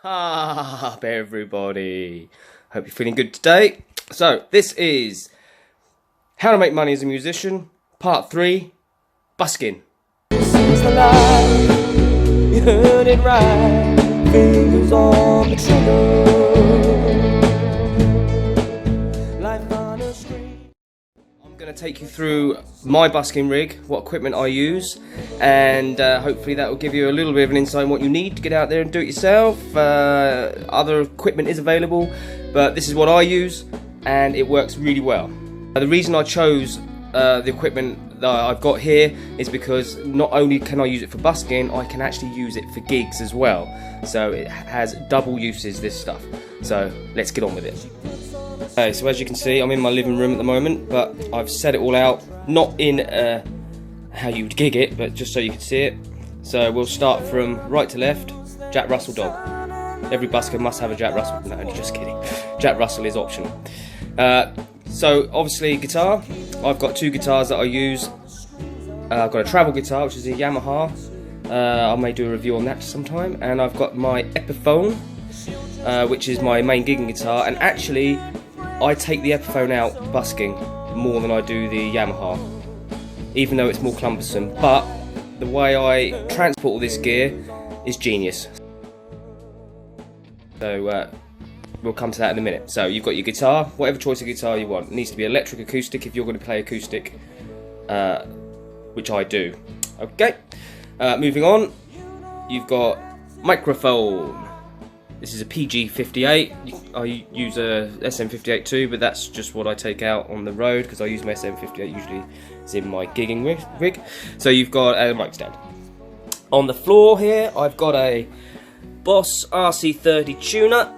up, everybody? Hope you're feeling good today. So, this is How to Make Money as a Musician, Part 3, Busking. This is the life, you heard it right, fingers on the trigger, life on a screen. I'm going to take you through my busking rig, what equipment I use, and hopefully that will give you a little bit of an insight on what you need to get out there and do it yourself. Other equipment is available, but this is what I use and it works really well. The reason I chose the equipment that I've got here is because not only can I use it for busking, I can actually use it for gigs as well. So it has double uses, this stuff. So let's get on with it. Okay, so as you can see, I'm in my living room at the moment, but I've set it all out, not in how you would gig it, but just so you can see it. So we'll start from right to left. Jack Russell dog. Every busker must have a Jack Russell. No, just kidding. Jack Russell is optional. So obviously guitar. I've got two guitars that I use. I've got a travel guitar, which is a Yamaha. I may do a review on that sometime. And I've got my Epiphone, which is my main gigging guitar. And actually, I take the Epiphone out busking more than I do the Yamaha, even though it's more cumbersome. But the way I transport all this gear is genius. So we'll come to that in a minute. So you've got your guitar, whatever choice of guitar you want. It needs to be electric acoustic if you're going to play acoustic, which I do. Okay, moving on, you've got microphone. This is a PG58. I use a SM58 too, but that's just what I take out on the road because I use my SM58 usually is in my gigging rig. So you've got a mic stand. On the floor here, I've got a Boss RC30 tuner.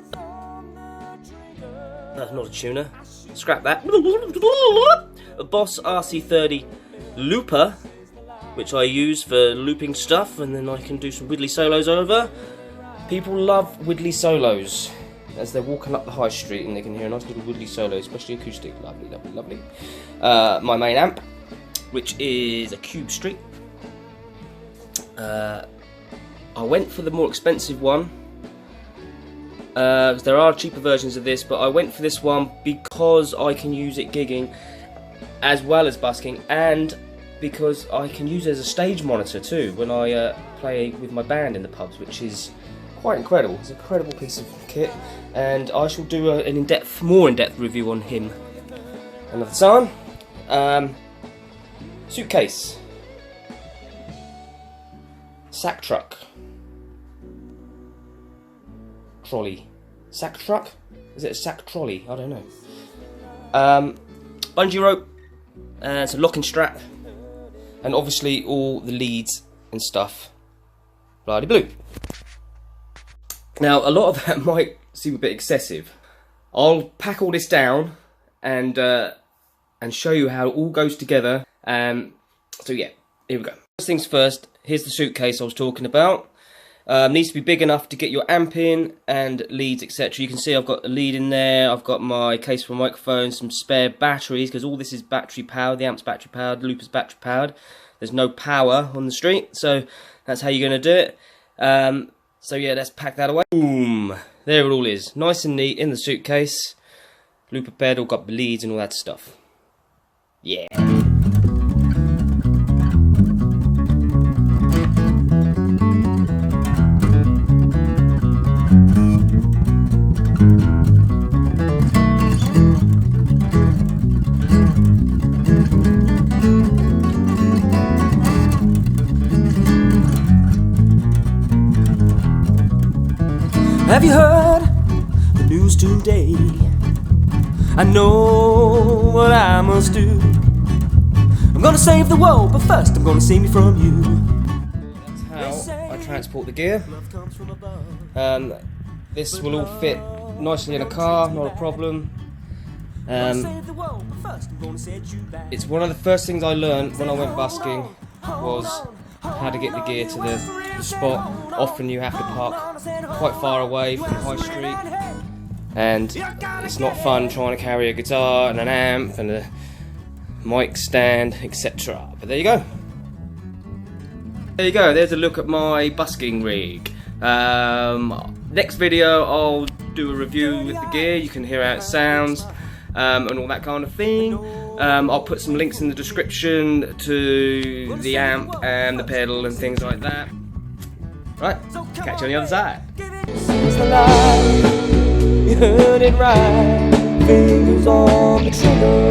That's not a tuner. Scrap that. A Boss RC30 looper, which I use for looping stuff, and then I can do some widdly solos over. People love widdly solos as they're walking up the high street and they can hear a nice little widdly solo, especially acoustic. Lovely, lovely, lovely. My main amp, which is a Cube Street. I went for the more expensive one. There are cheaper versions of this, but I went for this one because I can use it gigging as well as busking, and because I can use it as a stage monitor too when I play with my band in the pubs, which is quite incredible. It's an incredible piece of kit, and I shall do an more in-depth review on him another time. Suitcase, sack truck, trolley, sack truck? Is it a sack trolley? I don't know. Bungee rope, and it's a locking strap, and obviously all the leads and stuff. Bloody blue. Now, a lot of that might seem a bit excessive. I'll pack all this down and show you how it all goes together. So yeah, here we go. First things first, here's the suitcase I was talking about. Needs to be big enough to get your amp in and leads, etc. You can see I've got a lead in there, I've got my case for a microphone, some spare batteries, because all this is battery powered, the amp's battery powered, the looper's battery powered. There's no power on the street, so that's how you're going to do it. So yeah, let's pack that away. Boom! There it all is. Nice and neat in the suitcase. Looper pedal, got the leads and all that stuff. Yeah. Have you heard the news today? I know what I must do. I'm gonna save the world, but first I'm gonna save me from you. That's how I transport the gear. This will all fit nicely in a car, not a problem. It's one of the first things I learned when I went busking was how to get the gear to the spot. Often you have to park quite far away from the high street, and it's not fun trying to carry a guitar and an amp and a mic stand, etc. But there you go. There you go, there's a look at my busking rig. Next video I'll do a review with the gear, you can hear how it sounds and all that kind of thing. I'll put some links in the description to the amp and the pedal and things like that. Right, catch you on the other side. You heard it right, fingers on the trigger.